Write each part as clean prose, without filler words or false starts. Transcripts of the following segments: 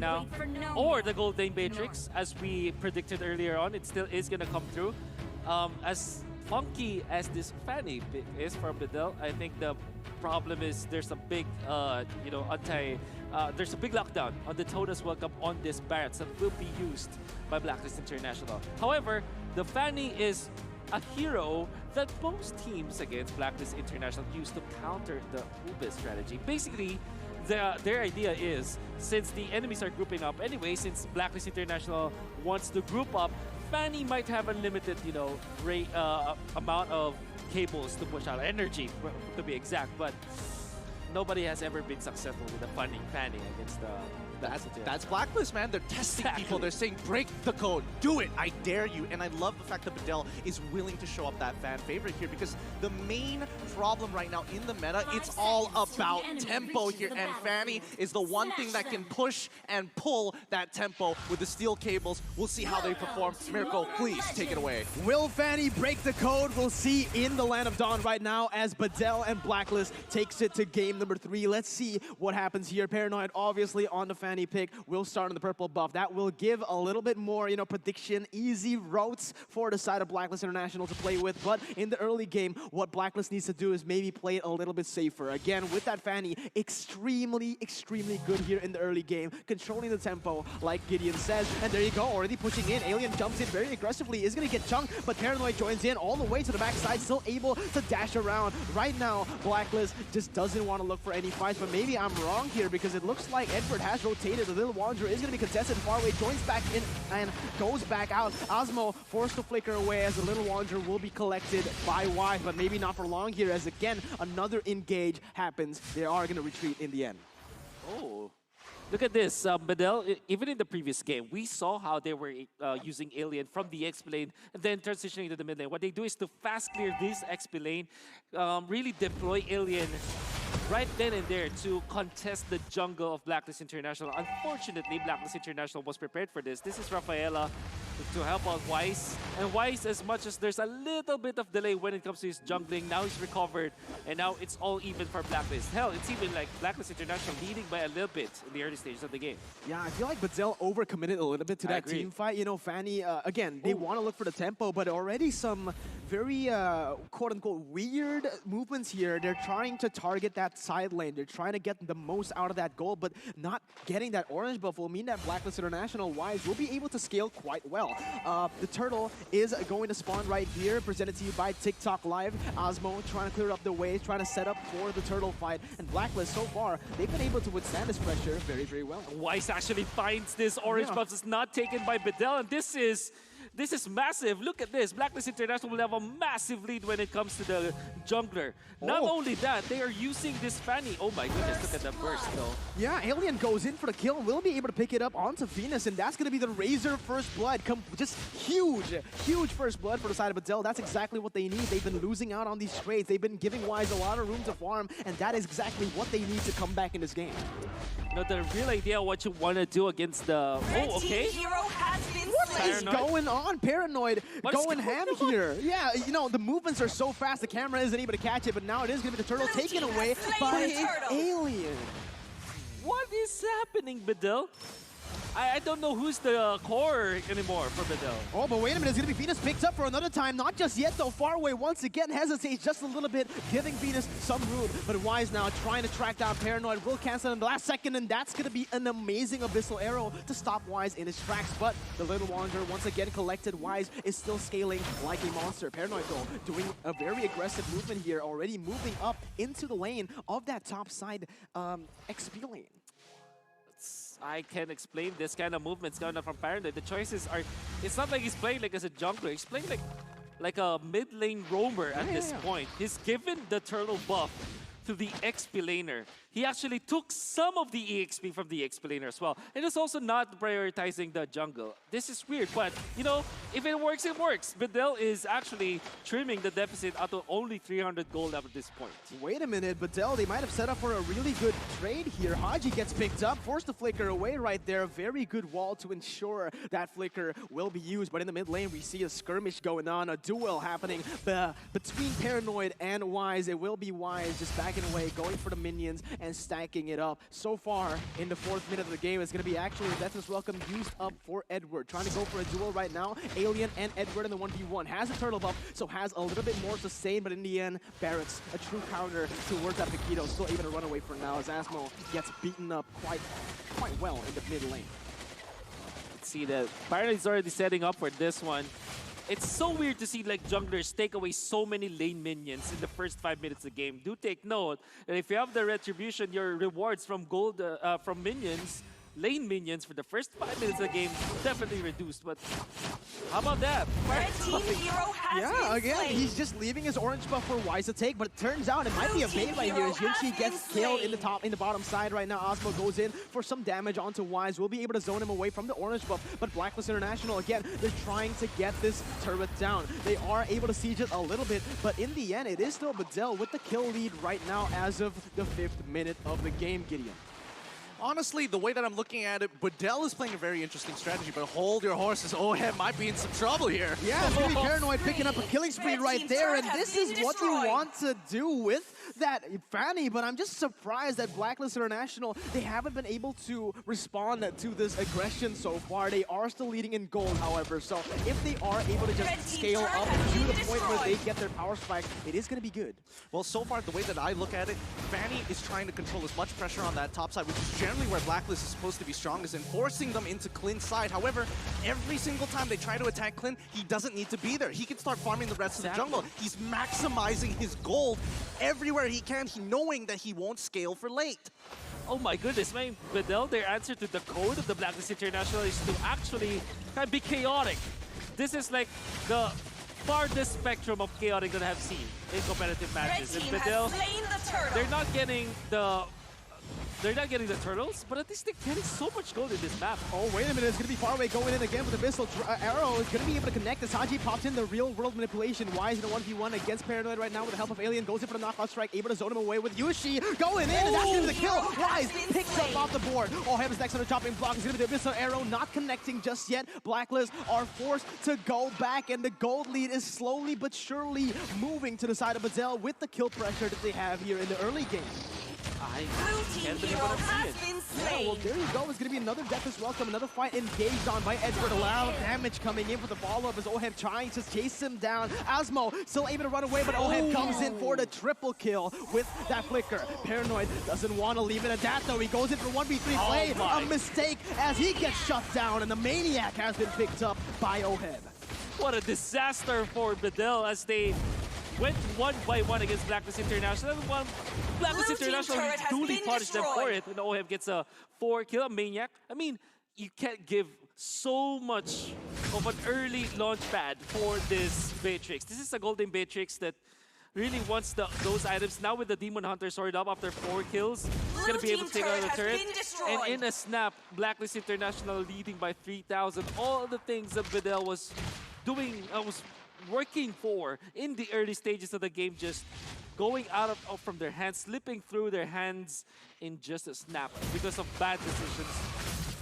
right now, or the Gold Lane Matrix, as we predicted earlier on. It still is going to come through. As funky as this Fanny pick is for Bedel, I think the problem is there's a big, there's a big lockdown on the Todas Welcome on this Barrett that will be used by Blacklist International. However, the Fanny is a hero that most teams against Blacklist International use to counter the Ubis strategy. Basically, their idea is, since the enemies are grouping up anyway, since Blacklist International wants to group up, Fanny might have a limited, amount of cables to push out, energy to be exact, but nobody has ever been successful with a Fanny against the That's Blacklist, man. They're testing people. They're saying, break the code. Do it. I dare you. And I love the fact that Bedel is willing to show up that fan favorite here, because the main problem right now in the meta, it's all about tempo here. And Fanny is the one thing that can push and pull that tempo with the steel cables. We'll see how they perform. Miracle, please take it away. Will Fanny break the code? We'll see in the Land of Dawn right now as Bedel and Blacklist takes it to game number 3. Let's see what happens here. Paranoid obviously on the Fanny pick will start on the purple buff. That will give a little bit more, prediction, easy routes for the side of Blacklist International to play with. But in the early game, what Blacklist needs to do is maybe play it a little bit safer. Again, with that Fanny, extremely good here in the early game, controlling the tempo, like Gideon says. And there you go, already pushing in. Alien jumps in very aggressively, is going to get chunked, but Paranoid joins in all the way to the backside, still able to dash around. Right now, Blacklist just doesn't want to look for any fights, but maybe I'm wrong here, because it looks like Edward has rotated. The Little Wanderer is going to be contested far away, joins back in and goes back out. Osmo forced to flicker away as the Little Wanderer will be collected by Wise, but maybe not for long here, as again, another engage happens. They are going to retreat in the end. Oh. Look at this, Bedel, even in the previous game, we saw how they were using Alien from the XP lane and then transitioning to the mid lane. What they do is to fast clear this XP lane, really deploy Alien right then and there to contest the jungle of Blacklist International. Unfortunately, Blacklist International was prepared for this. This is Rafaela to help out Wise. And Wise, as much as there's a little bit of delay when it comes to his jungling, now he's recovered, and now it's all even for Blacklist. Hell, it's even like Blacklist International leading by a little bit in the early stages of the game. Yeah, I feel like Bedel overcommitted a little bit to that team fight. Fanny, again, they want to look for the tempo, but already some very, quote-unquote, weird movements here. They're trying to target that side lane. They're trying to get the most out of that goal, but not getting that orange buff will mean that Blacklist International Wise will be able to scale quite well. The turtle is going to spawn right here, presented to you by TikTok Live. Osmo trying to clear up the way, trying to set up for the turtle fight. And Blacklist, so far, they've been able to withstand this pressure very well. Wise actually finds this orange buff. It's not taken by Bedel, and this is massive. Look at this. Blacklist International will have a massive lead when it comes to the jungler. Not only that, they are using this Fanny. Oh my goodness, look at the burst though. Yeah, Alien goes in for the kill. Will be able to pick it up onto Venus, and that's going to be the Razor first blood. Just huge first blood for the side of Bedel. That's exactly what they need. They've been losing out on these trades. They've been giving Wise a lot of room to farm, and that is exactly what they need to come back in this game. The real idea of what you want to do against the... Oh, okay. What is going on? Paranoid going ham here. Yeah, the movements are so fast, the camera isn't able to catch it, but now it is going to be the turtle taken away by Alien. What is happening, Bedel? I don't know who's the core anymore for Bedel. Oh, but wait a minute. It's going to be Venus picked up for another time. Not just yet, though. Far away once again hesitates just a little bit, giving Venus some room. But Wise now trying to track down Paranoid. Will cancel in the last second, and that's going to be an amazing Abyssal Arrow to stop Wise in his tracks. But the Little Wanderer once again collected. Wise is still scaling like a monster. Paranoid, though, doing a very aggressive movement here, already moving up into the lane of that top side XP lane. I can't explain this kind of movements going on from Paranoid. The choices are... It's not like he's playing like as a jungler. He's playing like a mid lane roamer at this point. He's given the turtle buff to the XP laner. He actually took some of the EXP from the XP laner as well. And it's also not prioritizing the jungle. This is weird, but, if it works, it works. Bedel is actually trimming the deficit out to only 300 gold at this point. Wait a minute, Bedel, they might have set up for a really good trade here. Haji gets picked up, forced to flicker away right there. A very good wall to ensure that flicker will be used. But in the mid lane, we see a skirmish going on, a duel happening between Paranoid and Wise. It will be Wise just back second way, going for the minions and stacking it up. So far, in the 4th minute of the game, it's going to be actually a Deathless Welcome used up for Edward. Trying to go for a duel right now. Alien and Edward in the 1v1. Has a turtle buff, so has a little bit more sustain, but in the end, Barrett's a true counter towards that Paquito. Still able to run away for now as Asmo gets beaten up quite well in the mid lane. See that Paranoid is already setting up for this one. It's so weird to see like junglers take away so many lane minions in the first 5 minutes of the game. Do take note that if you have the retribution, your rewards from gold from minions, lane minions for the first 5 minutes of the game definitely reduced. But how about that? Red team hero has Yeah, been again, slain. he's just leaving his orange buff for Wise to take, but it turns out it might be a bait right here as Yoshi gets killed in the bottom side right now. Osmo goes in for some damage onto Wise. We'll be able to zone him away from the orange buff, but Blacklist International, again, they're trying to get this turret down. They are able to siege it a little bit, but in the end, it is still Bedel with the kill lead right now as of the 5th minute of the game, Gideon. Honestly, the way that I'm looking at it, Bedel is playing a very interesting strategy, but hold your horses. Ohem might be in some trouble here. Yeah, it's gonna be Paranoid picking up a killing spree Red right team's there, turret and has this is been what you destroyed. want to do with that Fanny, but I'm just surprised that Blacklist International, they haven't been able to respond to this aggression so far. They are still leading in gold, however, so if they are able to Red just team's scale turret up has to been the point where they destroyed. get their power spike, it is gonna be good. Well, so far, the way that I look at it, Fanny is trying to control as much pressure on that top side, which is generally where Blacklist is supposed to be strongest, and forcing them into Clint's side. However, every single time they try to attack Clint, he doesn't need to be there. He can start farming the rest of the jungle. He's maximizing his gold everywhere he can, knowing that he won't scale for late. Oh my goodness, man. Bedel, their answer to the code of the Blacklist International is to actually kind of be chaotic. This is like the farthest spectrum of chaotic that I've seen in competitive Red matches. And team Bedel, has slain the turtle. they're not getting the turtles, but at least they're getting so much gold in this map. Oh, wait a minute. It's going to be far away going in again with the Bissell. Arrow is going to be able to connect. As Haji pops in the real world manipulation. Wise in a 1v1 against Paranoid right now with the help of Alien. Goes in for the knockout strike. Able to zone him away with Yushi. Going in, and that's going to be the kill. Wise picks up off the board. Oh, Heaven's next on the chopping block. It's going to be the Bissell Arrow. Not connecting just yet. Blacklist are forced to go back, and the gold lead is slowly but surely moving to the side of Bedel with the kill pressure that they have here in the early game. I Blue team can't believe hero what I'm has seeing. been Yeah, slain. well, there you go. It's going to be another Deathless Welcome, another fight engaged on by Edward. A lot of damage coming in for the follow-up as Oheb trying to chase him down. Asmo still able to run away, but Oheb comes in for the triple kill with that flicker. Paranoid doesn't want to leave it at that, though. He goes in for 1v3 play. my. A mistake as he gets shut down, and the Maniac has been picked up by Oheb. What a disaster for Bedel as they went 1-1 against Blacklist International. And Blacklist Blue team International turret has duly been punished them for destroyed. it. And Oheb gets a 4-kill, a Maniac. I mean, you can't give so much of an early launch pad for this Beatrix. This is a golden Beatrix that really wants those items. Now with the Demon Hunter sword up after 4 kills, he's going to be able to take out the turret. And in a snap, Blacklist International leading by 3,000. All the things that Bedel was doing, was working for in the early stages of the game, just going out from their hands, slipping through their hands in just a snap because of bad decisions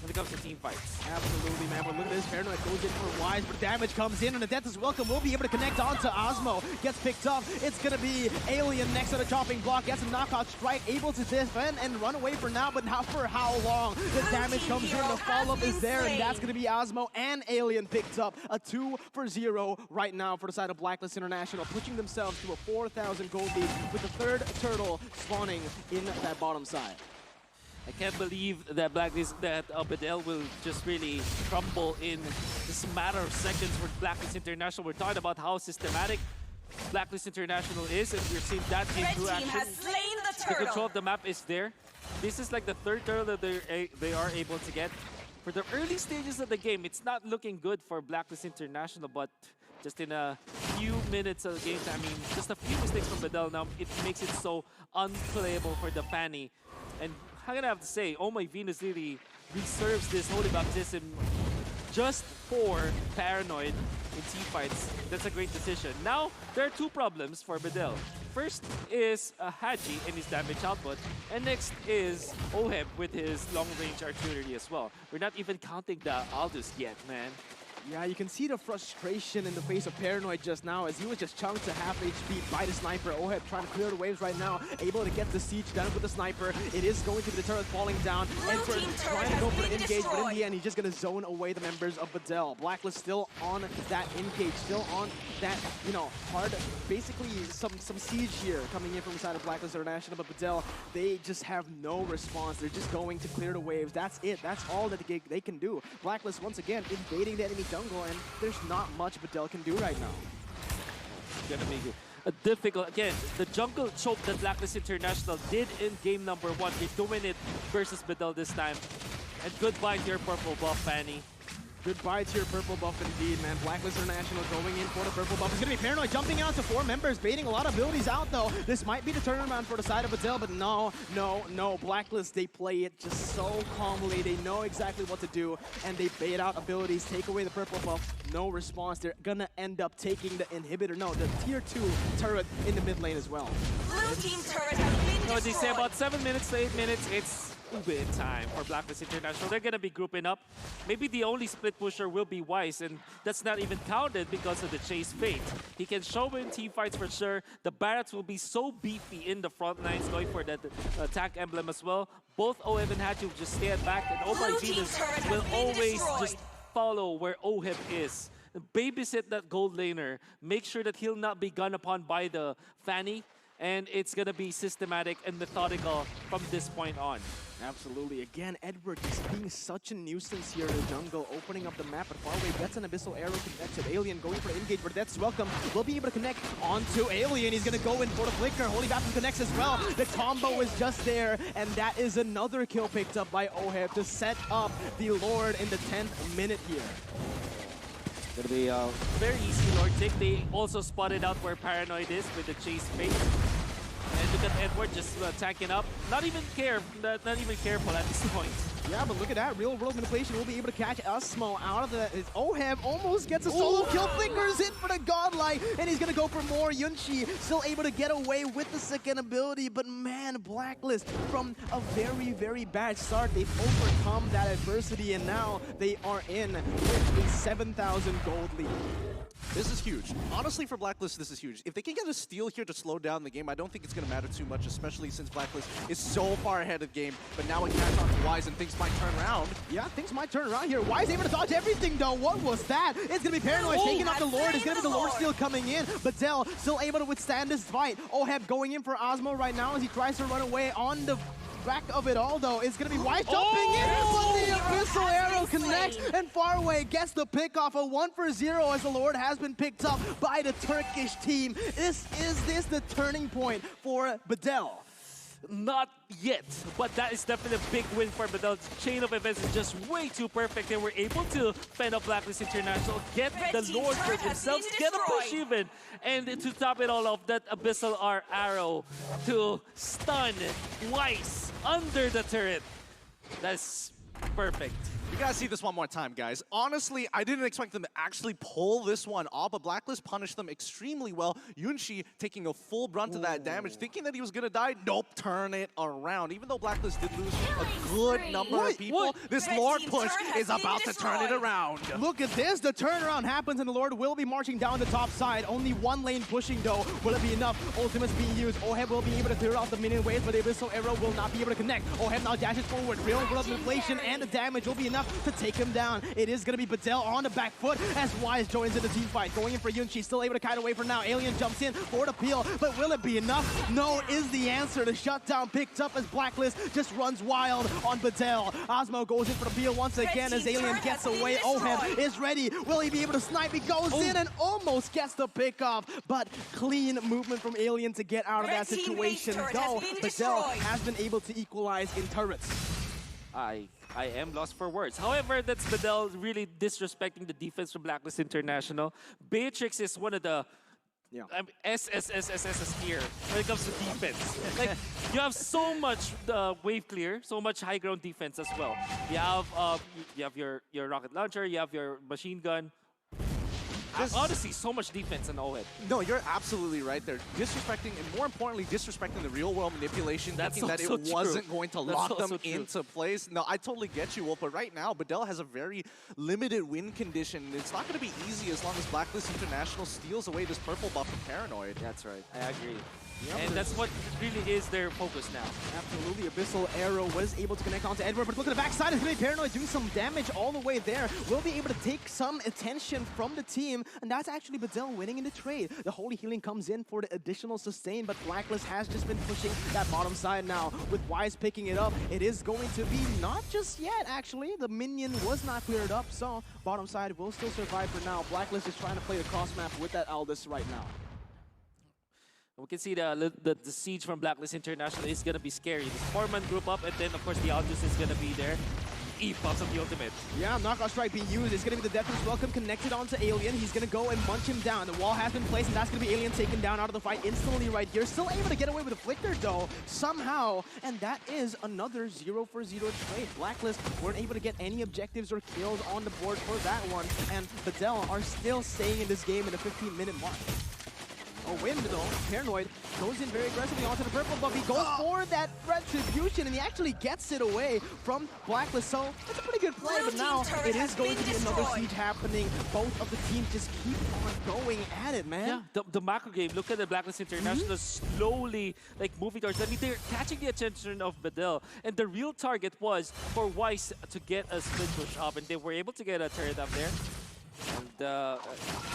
when it comes to team fights. Absolutely, man. But look at this. Paranoid goes in for Wise, but damage comes in, and the Deathless Welcome will be able to connect onto Osmo. Gets picked up. It's going to be Alien next to the chopping block. Gets a knockout strike, able to defend and run away for now, but not for how long. The damage comes in. The follow-up is there, and that's going to be Osmo and Alien picked up. A 2-0 right now for the side of Blacklist International, pushing themselves to a 4,000 gold lead with the third turtle spawning in that bottom side. I can't believe that Bedel will just really crumble in this matter of seconds with Blacklist International. We're talking about how systematic Blacklist International is, and we're seeing that Red into team action. has slain the The control turtle. of the map is there. This is like the third turtle that they are able to get. For the early stages of the game, it's not looking good for Blacklist International, but just in a few minutes of the game time, I mean, just a few mistakes from Bedel now, it makes it so unplayable for the Fanny. And I'm gonna have to say, Oh My Venus really reserves this Holy Baptism just for Paranoid in team fights. That's a great decision. Now, there are two problems for Bedel. First is Haji and his damage output, and next is Oheb with his long-range artillery as well. We're not even counting the Aldous yet, man. Yeah, you can see the frustration in the face of Paranoid just now as he was just chunked to half HP by the sniper. Oheb trying to clear the waves right now, able to get the siege done with the sniper. It is going to be the turret falling down. And for trying to go for the engage, but in the end, he's just going to zone away the members of Bedel. Blacklist still on that engage, still on that, you know, hard, basically some siege here coming in from the side of Blacklist International, but Bedel, they just have no response. They're just going to clear the waves. That's it. That's all that they can do. Blacklist, once again, invading the enemy jungle, and there's not much Bedel can do right now. Gonna be a difficult, again, the jungle choke that Blacklist International did in game number 1. They're doing it versus Bedel this time. And goodbye to your purple buff, Fanny. Goodbye to your purple buff indeed, man. Blacklist International going in for the purple buff. It's going to be Paranoid jumping out to 4 members, baiting a lot of abilities out, though. This might be the turnaround for the side of Bedel, but no. Blacklist, they play it just so calmly. They know exactly what to do, and they bait out abilities, take away the purple buff. No response. They're going to end up taking the inhibitor, no, the tier 2 turret in the mid lane as well. Blue team turret has been So they say destroyed. about 7 minutes to 8 minutes, it's Ube time for Blacklist International. They're gonna be grouping up. Maybe the only split pusher will be Wise, and that's not even counted because of the chase fate. He can show in team fights for sure. The Barracks will be so beefy in the front lines, going for that attack emblem as well. Both OHEB and Hatu just stand back, and Oh My Blue team Venus turret has will been always destroyed. just follow where OHEB is. Babysit that gold laner. Make sure that he'll not be gunned upon by the Fanny, and it's gonna be systematic and methodical from this point on. Absolutely. Again, Edward just being such a nuisance here in the jungle, opening up the map, but far away gets an Abyssal Arrow connected. Alien going for the engage, but that's welcome. Will be able to connect onto Alien. He's going to go in for the flicker. Holy Baptism connects as well. The combo is just there, and that is another kill picked up by Oheb to set up the Lord in the 10th minute here. Gonna be a very easy Lord take. They also spotted out where Paranoid is with the chase fate. And look at Edward just tanking up. Not even careful at this point. Yeah, but look at that. Real world manipulation will be able to catch Usmo out of the... Oheb almost gets a solo kill. Flickers in for the godlike, and he's going to go for more. Yunchi still able to get away with the second ability, but man, Blacklist from a very, very bad start. They've overcome that adversity, and now they are in with a 7,000 gold lead. This is huge. Honestly, for Blacklist, this is huge. If they can get a steal here to slow down the game, I don't think it's going to matter too much, especially since Blacklist is so far ahead of the game. But now it catch on to Wise and things might turn around. Yeah, things might turn around here. Wise able to dodge everything, though. What was that? It's going to be Paranoid taking out the Lord. It's going to be the Lord steal coming in. Bedel still able to withstand this fight. Oheb going in for Osmo right now as he tries to run away on the back of it all, though. It's going to be Wise jumping in, but the Abyssal Arrow connects, and Faraway gets the pick off. A 1 for 0 as the Lord has been picked up by the Turkish team. Is this the turning point for Bedel? Not yet, but that is definitely a big win for Bedel. Chain of events is just way too perfect. They were able to fend off Blacklist International, get the Lord for themselves, get a push even, and to top it all off, that Abyssal Arrow to stun Wise under the turret. That's perfect. You gotta see this one more time, guys. Honestly, I didn't expect them to actually pull this one off, but Blacklist punished them extremely well. Yunchi taking a full brunt of that damage, thinking that he was gonna die. Nope, turn it around. Even though Blacklist did lose a good number of people, this Lord push is about to turn it around. Look at this. The turnaround happens, and the Lord will be marching down the top side. Only one lane pushing, though. Will it be enough? Ultimate's being used. Oheb will be able to clear off the minion waves, but the Abyssal Arrow will not be able to connect. Oheb now dashes forward. Real world manipulation, and the damage will be enough to take him down. It is going to be Bedel on the back foot as Wise joins in the team fight. Going in for Yunchi, still able to kite away for now. Alien jumps in for the peel, but will it be enough? No is the answer. The shutdown picked up as Blacklist just runs wild on Bedel. Osmo goes in for the peel once again as Alien gets away. Oheb is ready. Will he be able to snipe? He goes in and almost gets the pick off, but clean movement from Alien to get out of that situation. Though Bedel has been able to equalize in turrets. I am lost for words. However, that's Bedel really disrespecting the defense from Blacklist International. Beatrix is one of the SSSSSS tier when it comes to defense. Like, you have so much wave clear, so much high ground defense as well. You have your rocket launcher, you have your machine gun. Honestly, so much defense in OHED. No, you're absolutely right there. Disrespecting, and more importantly, disrespecting the real-world manipulation, That's thinking that it also true. wasn't going to That's lock also them true. into place. No, I totally get you, Wolf, but right now, Bedel has a very limited win condition. It's not going to be easy as long as Blacklist International steals away this purple buff from Paranoid. That's right. I agree. Yep. And that's what really is their focus now. Absolutely, Abyssal Arrow was able to connect onto Edward, but look at the backside, it's going to be Paranoid doing some damage all the way there. Will be able to take some attention from the team, and that's actually Bedel winning in the trade. The Holy Healing comes in for the additional sustain, but Blacklist has just been pushing that bottom side now. With Wise picking it up, it is going to be not just yet, actually. The minion was not cleared up, so bottom side will still survive for now. Blacklist is trying to play the cross map with that Aldous right now. We can see the siege from Blacklist International is going to be scary. This 4-man group up, and then, of course, the Aldous is going to be there. E pops up the ultimate. Yeah, Knockout Strike being used. It's going to be the Deathless Welcome connected onto Alien. He's going to go and munch him down. The wall has been placed, and that's going to be Alien taken down out of the fight instantly right here. Still able to get away with a Flicker, though, somehow. And that is another 0-for-0 trade. Blacklist weren't able to get any objectives or kills on the board for that one. And Bedel are still staying in this game in the 15-minute mark. A win, though. Paranoid goes in very aggressively onto the purple buff. He goes for that Retribution, and he actually gets it away from Blacklist. So that's a pretty good play, but now it is going to be another siege happening. Both of the teams just keep on going at it, man. Yeah, the macro game, look at the Blacklist International slowly like moving towards. I mean, they're catching the attention of Bedel, and the real target was for Wise to get a split push up, and they were able to get a turret up there. And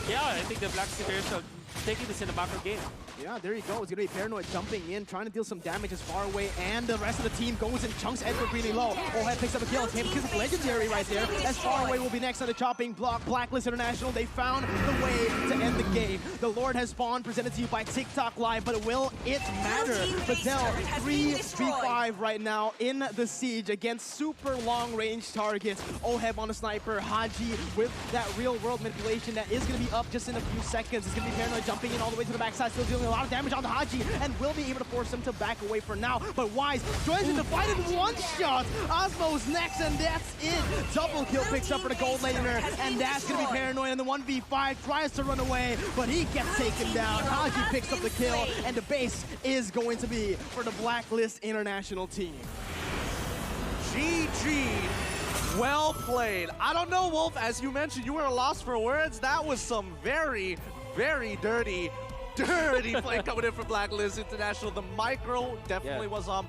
yeah, I think the Blacklist International taking this in the macro game. Yeah, there you go. It's going to be Paranoid jumping in, trying to deal some damage as far away, and the rest of the team goes and chunks Edward really low. OHED picks up a kill. Tape is legendary right there. As far away will be next on the chopping block. Blacklist International, they found the way to end the game. The Lord has spawned, presented to you by TikTok Live, but will it matter? Bedel 3v5 right now in the siege against super long-range targets. OHEB on a sniper, Haji with that real-world manipulation that is going to be up just in a few seconds. It's going to be Paranoid jumping in all the way to the backside, still dealing a lot of damage on the Haji, and will be able to force him to back away for now. But Wise joins in the fight in one shot. Osmo's next, and that's it. Double kill picks up for the gold laner, and that's going to be Paranoid in the 1v5. Tries to run away, but he gets taken down. Haji picks up the kill, and the base is going to be for the Blacklist International team. GG. Well played. I don't know, Wolf, as you mentioned, you were lost for words. That was some very, very dirty play coming in from Blacklist International. The micro definitely was on